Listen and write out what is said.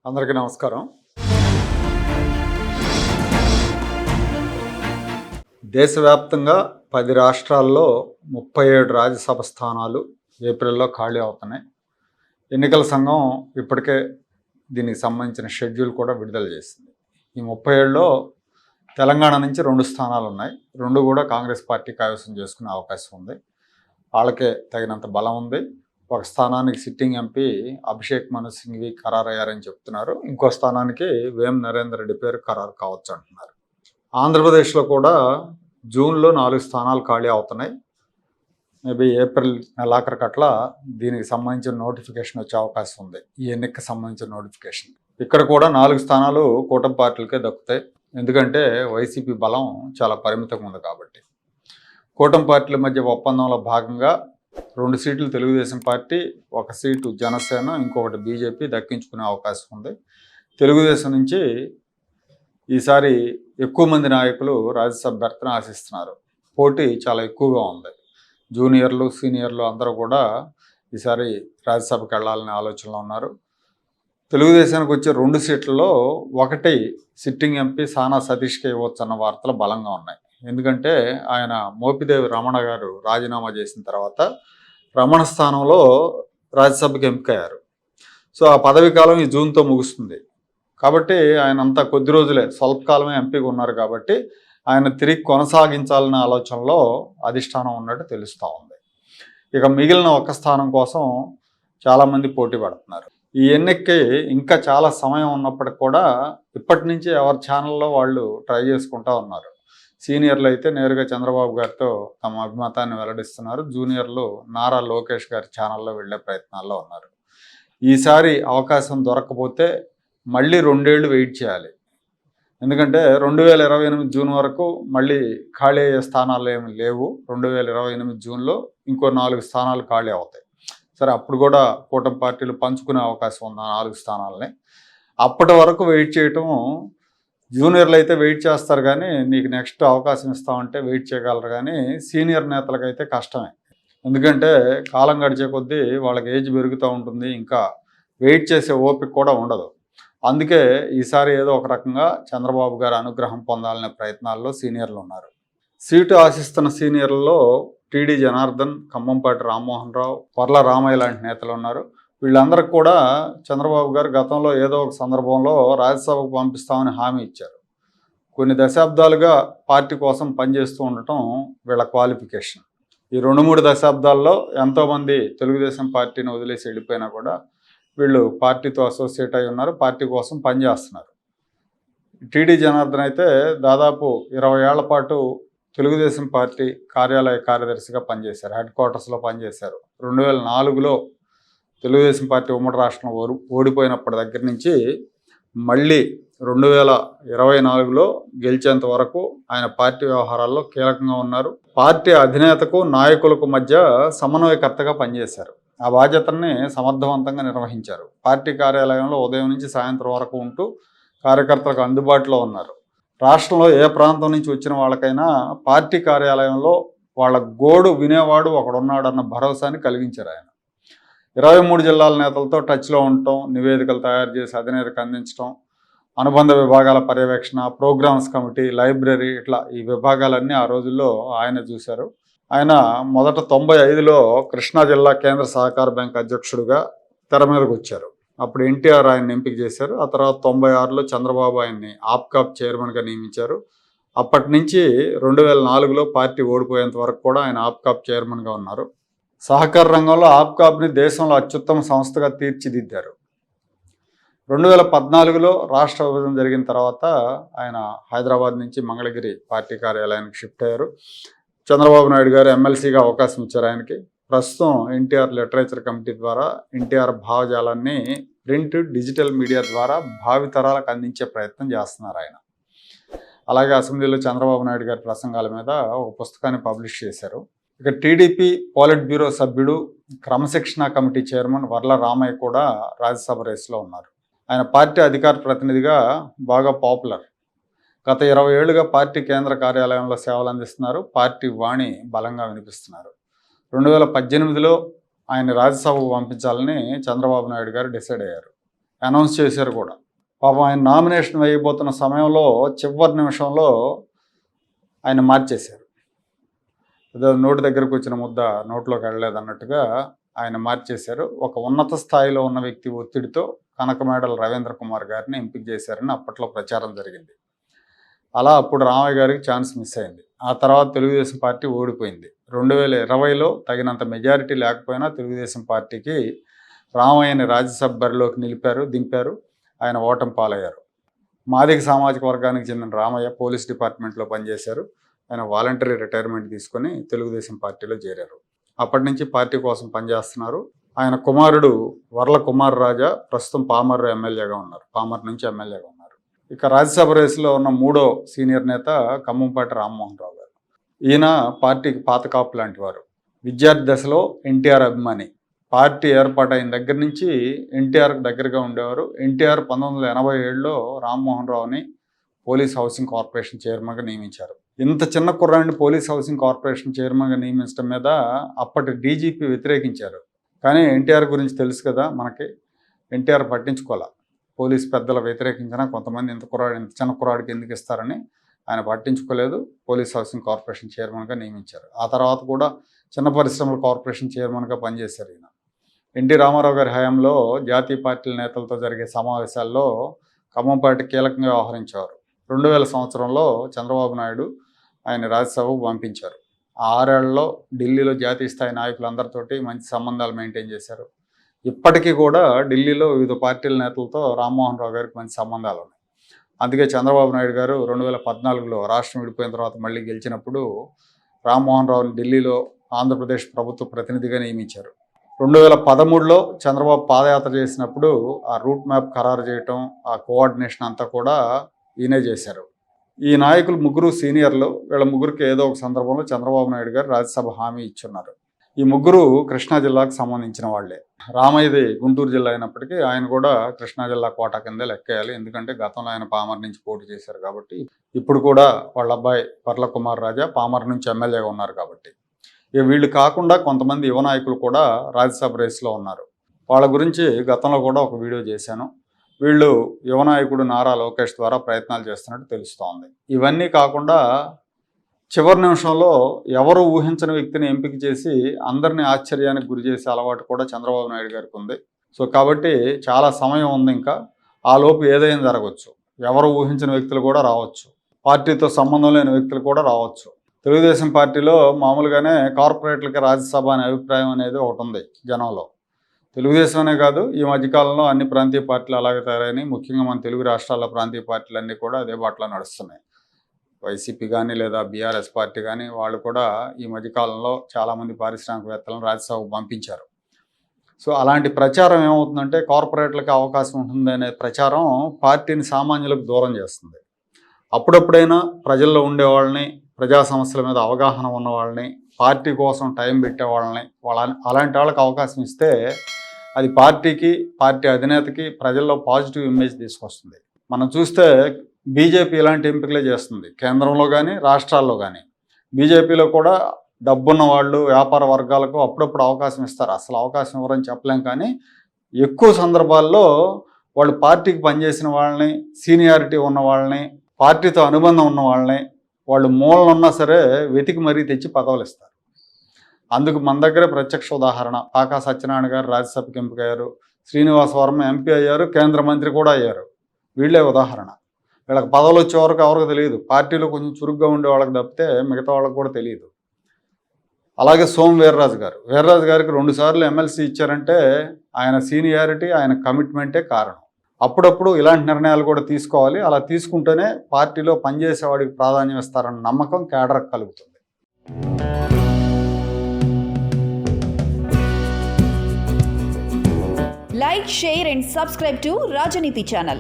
అందరికీ నమస్కారం. దేశవ్యాప్తంగా 10 రాష్ట్రాల్లో 37 రాజ్యసభ స్థానాలు ఏప్రిల్లో ఖాళీ అవుతున్నాయి. ఎన్నికల సంఘం ఇప్పటికే దీనికి సంబంధించిన షెడ్యూల్ కూడా విడుదల చేసింది. ఈ 37లో తెలంగాణ నుంచి 2 స్థానాలు ఉన్నాయి. 2 కూడా కాంగ్రెస్ పార్టీ కైవసం చేసుకునే అవకాశం ఉంది. వాళ్ళకే తగినంత బలం ఉంది. ఒక స్థానానికి సిట్టింగ్ ఎంపీ అభిషేక్ మను సింఘ్వి ఖరారయ్యారని చెప్తున్నారు. ఇంకో స్థానానికి వేం నరేందర్ రెడ్డి పేరు ఖరారు కావచ్చు అంటున్నారు. ఆంధ్రప్రదేశ్లో కూడా జూన్లో 4 స్థానాలు ఖాళీ అవుతున్నాయి. మేబీ ఏప్రిల్ నెలాఖరికట్ల దీనికి సంబంధించిన నోటిఫికేషన్ వచ్చే అవకాశం ఉంది. ఈ ఎన్నికకి సంబంధించిన నోటిఫికేషన్. ఇక్కడ కూడా 4 స్థానాలు కూటమి పార్టీలకే దక్కుతాయి. ఎందుకంటే వైసీపీ బలం చాలా పరిమితంగా ఉంది కాబట్టి. కూటమి పార్టీల మధ్య ఒప్పందంలో భాగంగా 2 సీట్లు తెలుగుదేశం పార్టీ, 1 సీటు జనసేన, ఇంకొకటి బీజేపీ దక్కించుకునే అవకాశం ఉంది. తెలుగుదేశం నుంచి ఈసారి ఎక్కువ మంది నాయకులు రాజ్యసభ బెర్త్ను ఆశిస్తున్నారు. పోటీ చాలా ఎక్కువగా ఉంది. జూనియర్లు, సీనియర్లు అందరూ కూడా ఈసారి రాజ్యసభకి వెళ్ళాలనే ఆలోచనలో ఉన్నారు. తెలుగుదేశానికి వచ్చే 2 సీట్లలో ఒకటి సిట్టింగ్ ఎంపీ సానా సతీష్కి ఇవ్వచ్చు అన్న వార్తలు బలంగా ఉన్నాయి. ఎందుకంటే ఆయన మోపిదేవి రమణ గారు రాజీనామా చేసిన తర్వాత రమణ స్థానంలో రాజ్యసభకి ఎంపికయ్యారు. సో ఆ పదవీ కాలం ఈ జూన్తో ముగుస్తుంది. కాబట్టి ఆయన అంతా కొద్ది రోజులే స్వల్పకాలమే ఎంపీగా ఉన్నారు కాబట్టి ఆయన తిరిగి కొనసాగించాలన్న ఆలోచనలో అధిష్టానం ఉన్నట్టు తెలుస్తూ ఉంది. ఇక మిగిలిన 1 స్థానం కోసం చాలామంది పోటీ పడుతున్నారు. ఈ ఎన్నికకి ఇంకా చాలా సమయం ఉన్నప్పటికి కూడా ఇప్పటి నుంచి ఎవరి ఛానల్లో వాళ్ళు ట్రై చేసుకుంటూ ఉన్నారు. సీనియర్లు అయితే నేరుగా చంద్రబాబు గారితో తమ అభిమతాన్ని వెల్లడిస్తున్నారు. జూనియర్లు నారా లోకేష్ గారి ఛానల్లో వెళ్ళే ప్రయత్నాల్లో ఉన్నారు. ఈసారి అవకాశం దొరకకపోతే మళ్ళీ 2 ఏళ్ళు వెయిట్ చేయాలి. ఎందుకంటే 2028 జూన్ వరకు మళ్ళీ ఖాళీ అయ్యే స్థానాలు ఏమి లేవు. 2028 జూన్లో ఇంకో 4 స్థానాలు ఖాళీ అవుతాయి. సరే, అప్పుడు కూడా కూటమి పార్టీలు పంచుకునే అవకాశం ఉంది ఆ 4 స్థానాలని. అప్పటి వరకు వెయిట్ చేయటం జూనియర్లు అయితే వెయిట్ చేస్తారు, కానీ నీకు నెక్స్ట్ అవకాశం ఇస్తామంటే వెయిట్ చేయగలరు. కానీ సీనియర్ నేతలకైతే కష్టమే. ఎందుకంటే కాలం గడిచే కొద్దీ వాళ్ళకి ఏజ్ పెరుగుతూ ఉంటుంది. ఇంకా వెయిట్ చేసే ఓపిక కూడా ఉండదు. అందుకే ఈసారి ఏదో ఒక రకంగా చంద్రబాబు గారి అనుగ్రహం పొందాలనే ప్రయత్నాల్లో సీనియర్లు ఉన్నారు. సీటు ఆశిస్తున్న సీనియర్లలో టీడీ జనార్దన్, ఖమ్మంపాటి రామ్మోహన్ రావు, వర్ల రామయ్య లాంటి నేతలు ఉన్నారు. వీళ్ళందరికీ కూడా చంద్రబాబు గారు గతంలో ఏదో ఒక సందర్భంలో రాజ్యసభకు పంపిస్తామని హామీ ఇచ్చారు. కొన్ని దశాబ్దాలుగా పార్టీ కోసం పనిచేస్తూ ఉండటం వీళ్ళ క్వాలిఫికేషన్. ఈ 2-3 దశాబ్దాల్లో ఎంతోమంది తెలుగుదేశం పార్టీని వదిలేసి వెళ్ళిపోయినా కూడా వీళ్ళు పార్టీతో అసోసియేట్ అయి ఉన్నారు, పార్టీ కోసం పనిచేస్తున్నారు. టీడీ జనార్దన్ అయితే దాదాపు 20 ఏళ్ల పాటు తెలుగుదేశం పార్టీ కార్యాలయ కార్యదర్శిగా పనిచేశారు. హెడ్ క్వార్టర్స్లో పనిచేశారు. 2004లో తెలుగుదేశం పార్టీ ఉమ్మడి రాష్ట్రం ఓడిపోయినప్పటి దగ్గర నుంచి మళ్ళీ 2024లో గెలిచేంత వరకు ఆయన పార్టీ వ్యవహారాల్లో కీలకంగా ఉన్నారు. పార్టీ అధినేతకు, నాయకులకు మధ్య సమన్వయకర్తగా పనిచేశారు. ఆ బాధ్యతల్ని సమర్థవంతంగా నిర్వహించారు. పార్టీ కార్యాలయంలో ఉదయం నుంచి సాయంత్రం వరకు ఉంటూ కార్యకర్తలకు అందుబాటులో ఉన్నారు. రాష్ట్రంలో ఏ ప్రాంతం నుంచి వచ్చిన వాళ్ళకైనా పార్టీ కార్యాలయంలో వాళ్ళ గోడు వినేవాడు ఒకడున్నాడన్న భరోసాని కలిగించారు ఆయన. 23 జిల్లాల నేతలతో టచ్లో ఉండటం, నివేదికలు తయారు చేసి అధినేతకు అందించడం, అనుబంధ విభాగాల పర్యవేక్షణ, ప్రోగ్రామ్స్ కమిటీ, లైబ్రరీ, ఇట్లా ఈ విభాగాలన్నీ ఆ రోజుల్లో ఆయన చూశారు. ఆయన మొదట 95లో కృష్ణా జిల్లా కేంద్ర సహకార బ్యాంక్ అధ్యక్షుడిగా తెర మీదకు వచ్చారు. అప్పుడు ఎన్టీఆర్ ఆయన్ని ఎంపిక చేశారు. ఆ తర్వాత 96లో చంద్రబాబు ఆయన్ని ఆప్కాప్ చైర్మన్గా నియమించారు. అప్పటి నుంచి 2004లో పార్టీ ఓడిపోయేంత వరకు కూడా ఆయన ఆప్కాప్ చైర్మన్గా ఉన్నారు. సహకార రంగంలో ఆప్కాబ్ని దేశంలో అత్యుత్తమ సంస్థగా తీర్చిదిద్దారు. 2014లో రాష్ట్ర విభజన జరిగిన తర్వాత ఆయన హైదరాబాద్ నుంచి మంగళగిరి పార్టీ కార్యాలయానికి షిఫ్ట్ అయ్యారు. చంద్రబాబు నాయుడు గారు ఎమ్మెల్సీగా అవకాశం ఇచ్చారు ఆయనకి. ప్రస్తుతం ఎన్టీఆర్ లిటరేచర్ కమిటీ ద్వారా ఎన్టీఆర్ భావజాలాన్ని ప్రింట్, డిజిటల్ మీడియా ద్వారా భావితరాలకు అందించే ప్రయత్నం చేస్తున్నారు ఆయన. అలాగే అసెంబ్లీలో చంద్రబాబు నాయుడు గారి ప్రసంగాల మీద ఒక పుస్తకాన్ని పబ్లిష్ చేశారు. ఇక టీడీపీ పోలిట్ బ్యూరో సభ్యుడు, క్రమశిక్షణ కమిటీ చైర్మన్ వర్ల రామయ్య కూడా రాజ్యసభ రేసులో ఉన్నారు. ఆయన పార్టీ అధికార ప్రతినిధిగా బాగా పాపులర్. గత 20 ఏళ్లుగా పార్టీ కేంద్ర కార్యాలయంలో సేవలు అందిస్తున్నారు. పార్టీ వాణి బలంగా వినిపిస్తున్నారు. 2018లో ఆయన రాజ్యసభకు పంపించాలని చంద్రబాబు నాయుడు గారు డిసైడ్ అయ్యారు. అనౌన్స్ చేశారు కూడా. పాపం ఆయన నామినేషన్ వేయబోతున్న సమయంలో చివరి నిమిషంలో ఆయన మార్చేశారు. ఏదో నోటి దగ్గరకు వచ్చిన ముద్ద నోట్లోకి వెళ్ళలేదు అన్నట్టుగా ఆయన మార్చేశారు. ఒక ఉన్నత స్థాయిలో ఉన్న వ్యక్తి ఒత్తిడితో కనకమేడల రవీంద్ర కుమార్ గారిని ఎంపిక చేశారని అప్పట్లో ప్రచారం జరిగింది. అలా అప్పుడు రామయ్య గారికి ఛాన్స్ మిస్ అయింది. ఆ తర్వాత తెలుగుదేశం పార్టీ ఓడిపోయింది. 2020లో తగినంత మెజారిటీ లేకపోయినా తెలుగుదేశం పార్టీకి రామయ్యని రాజ్యసభ బరిలోకి దింపారు. ఆయన ఓటమి పాలయ్యారు. మాదిగ సామాజిక వర్గానికి చెందిన రామయ్య పోలీస్ డిపార్ట్మెంట్లో పనిచేశారు. ఆయన వాలంటరీ రిటైర్మెంట్ తీసుకొని తెలుగుదేశం పార్టీలో చేరారు. అప్పటి నుంచి పార్టీ కోసం పనిచేస్తున్నారు. ఆయన కుమారుడు వర్ల కుమార్ రాజా ప్రస్తుతం పామర్ ఎమ్మెల్యేగా ఉన్నారు. పామర్ నుంచి ఎమ్మెల్యేగా ఉన్నారు. ఇక రాజ్యసభ రేసులో ఉన్న మూడో సీనియర్ నేత ఖమ్మంపాటి రామ్మోహన్ రావు గారు. ఈయన పార్టీకి పాత కాపు లాంటి వారు. విద్యార్థి దశలో ఎన్టీఆర్ అభిమాని. పార్టీ ఏర్పాటైన దగ్గర నుంచి ఎన్టీఆర్కి దగ్గరగా ఉండేవారు. ఎన్టీఆర్ 1987లో రామ్మోహన్ రావుని పోలీస్ హౌసింగ్ కార్పొరేషన్ చైర్మన్గా నియమించారు. ఇంత చిన్న కుర్రాడిని పోలీస్ హౌసింగ్ కార్పొరేషన్ చైర్మన్గా నియమించడం మీద అప్పటి డీజీపీ వ్యతిరేకించారు. కానీ ఎన్టీఆర్ గురించి తెలుసు కదా మనకి, ఎన్టీఆర్ పట్టించుకోవాలి. పోలీస్ పెద్దలు వ్యతిరేకించినా కొంతమంది ఇంత చిన్న కుర్రాడికి ఎందుకు ఇస్తారని ఆయన పట్టించుకోలేదు. పోలీస్ హౌసింగ్ కార్పొరేషన్ చైర్మన్గా నియమించారు. ఆ తర్వాత కూడా చిన్న పరిశ్రమల కార్పొరేషన్ చైర్మన్గా పనిచేశారు ఈయన. ఎన్టీ రామారావు గారి హయాంలో జాతీయ పార్టీల నేతలతో జరిగే సమావేశాల్లో ఖమ్మంపాటి కీలకంగా వ్యవహరించారు. 2000 సంవత్సరంలో చంద్రబాబు నాయుడు ఆయన రాజ్యసభకు పంపించారు. ఆ 6 ఏళ్లలో ఢిల్లీలో జాతీయ స్థాయి నాయకులందరితోటి మంచి సంబంధాలు మెయింటైన్ చేశారు. ఇప్పటికీ కూడా ఢిల్లీలో వివిధ పార్టీల నేతలతో రామ్మోహన్ రావు గారికి మంచి సంబంధాలు ఉన్నాయి. అందుకే చంద్రబాబు నాయుడు గారు 2014లో రాష్ట్రం విడిపోయిన తర్వాత మళ్ళీ గెలిచినప్పుడు రామ్మోహన్ రావుని ఢిల్లీలో ఆంధ్రప్రదేశ్ ప్రభుత్వ ప్రతినిధిగా నియమించారు. 2013లో చంద్రబాబు పాదయాత్ర చేసినప్పుడు ఆ రూట్ మ్యాప్ ఖరారు చేయటం, ఆ కోఆర్డినేషన్ అంతా కూడా ఈయనే చేశారు. ఈ నాయకులు ముగ్గురు సీనియర్లు. వీళ్ళ ముగ్గురికి ఏదో ఒక సందర్భంలో చంద్రబాబు నాయుడు గారు రాజ్యసభ హామీ ఇచ్చున్నారు. ఈ ముగ్గురు కృష్ణా జిల్లాకు సంబంధించిన వాళ్లే. రామయ్యది గుంటూరు జిల్లా అయినప్పటికీ ఆయన కూడా కృష్ణా జిల్లా కోటా కిందే లెక్కేయాలి. ఎందుకంటే గతంలో ఆయన పామర్ నుంచి పోటీ చేశారు కాబట్టి. ఇప్పుడు కూడా వాళ్ళ అబ్బాయి వర్ల కుమార్ రాజా పామర్ నుంచి ఎమ్మెల్యేగా ఉన్నారు కాబట్టి. ఇక వీళ్ళు కాకుండా కొంతమంది యువ నాయకులు కూడా రాజ్యసభ రేసులో ఉన్నారు. వాళ్ళ గురించి గతంలో కూడా ఒక వీడియో చేశాను. వీళ్ళు యువ నాయకుడు నారా లోకేష్ ద్వారా ప్రయత్నాలు చేస్తున్నట్టు తెలుస్తోంది. ఇవన్నీ కాకుండా చివరి నిమిషంలో ఎవరు ఊహించని వ్యక్తిని ఎంపిక చేసి అందరినీ ఆశ్చర్యానికి గురి చేసే అలవాటు కూడా చంద్రబాబు నాయుడు గారికి ఉంది. సో కాబట్టి చాలా సమయం ఉంది. ఇంకా ఆ లోపు ఏదైనా జరగవచ్చు. ఎవరు ఊహించిన వ్యక్తులు కూడా రావచ్చు. పార్టీతో సంబంధం లేని వ్యక్తులు కూడా రావచ్చు. తెలుగుదేశం పార్టీలో మామూలుగానే కార్పొరేట్లకి రాజ్యసభ అనే అభిప్రాయం అనేది ఒకటి ఉంది జనంలో. తెలుగుదేశం అనే కాదు, ఈ మధ్యకాలంలో అన్ని ప్రాంతీయ పార్టీలు అలాగే తయారైనాయి. ముఖ్యంగా మన తెలుగు రాష్ట్రాల ప్రాంతీయ పార్టీలన్నీ కూడా అదే బాటలో నడుస్తున్నాయి. వైసీపీ కానీ లేదా బీఆర్ఎస్ పార్టీ కానీ వాళ్ళు కూడా ఈ మధ్యకాలంలో చాలామంది పారిశ్రామికవేత్తలను రాజ్యసభకు పంపించారు. సో అలాంటి ప్రచారం ఏమవుతుందంటే కార్పొరేట్లకు అవకాశం ఉంటుంది అనే ప్రచారం పార్టీని సామాన్యులకు దూరం చేస్తుంది. అప్పుడప్పుడైనా ప్రజల్లో ఉండేవాళ్ళని, ప్రజా సమస్యల మీద అవగాహన ఉన్న వాళ్ళని, పార్టీ కోసం టైం పెట్టే వాళ్ళని అలాంటి వాళ్ళకి అవకాశం ఇస్తే అది పార్టీకి, పార్టీ అధినేతకి ప్రజల్లో పాజిటివ్ ఇమేజ్ తీసుకొస్తుంది. మనం చూస్తే బీజేపీ ఇలాంటి ఎంపికలే చేస్తుంది. కేంద్రంలో కానీ రాష్ట్రాల్లో కానీ. బీజేపీలో కూడా డబ్బున్న వాళ్ళు, వ్యాపార వర్గాలకు అప్పుడప్పుడు అవకాశం ఇస్తారు. అసలు అవకాశం ఇవ్వరని చెప్పలేం. కానీ ఎక్కువ సందర్భాల్లో వాళ్ళు పార్టీకి పనిచేసిన వాళ్ళని, సీనియారిటీ ఉన్న వాళ్ళని, పార్టీతో అనుబంధం ఉన్న వాళ్ళని, వాళ్ళు మూలనున్నా సరే వెతికి మరీ తెచ్చి పదవులు ఇస్తారు. అందుకు మన దగ్గర ప్రత్యక్ష ఉదాహరణ. పాకా సత్యనారాయణ గారు రాజ్యసభకి ఎంపికయ్యారు. శ్రీనివాస్ వర్మ ఎంపీ అయ్యారు, కేంద్ర మంత్రి కూడా అయ్యారు. వీళ్ళే ఉదాహరణ. వీళ్ళకి పదవులు వచ్చే వరకు ఎవరికి తెలియదు. పార్టీలో కొంచెం చురుగ్గా ఉండే వాళ్ళకి తప్పితే మిగతా వాళ్ళకి కూడా తెలియదు. అలాగే సోము వీర్రాజు గారికి 2 సార్లు ఎమ్మెల్సీ ఇచ్చారంటే ఆయన సీనియారిటీ, ఆయన కమిట్మెంటే కారణం. అప్పుడప్పుడు ఇలాంటి నిర్ణయాలు కూడా తీసుకోవాలి. అలా తీసుకుంటేనే పార్టీలో పనిచేసేవాడికి ప్రాధాన్యం ఇస్తారన్న నమ్మకం కేడర్కి కలుగుతుంది. Like, share and subscribe to Rajaniti channel.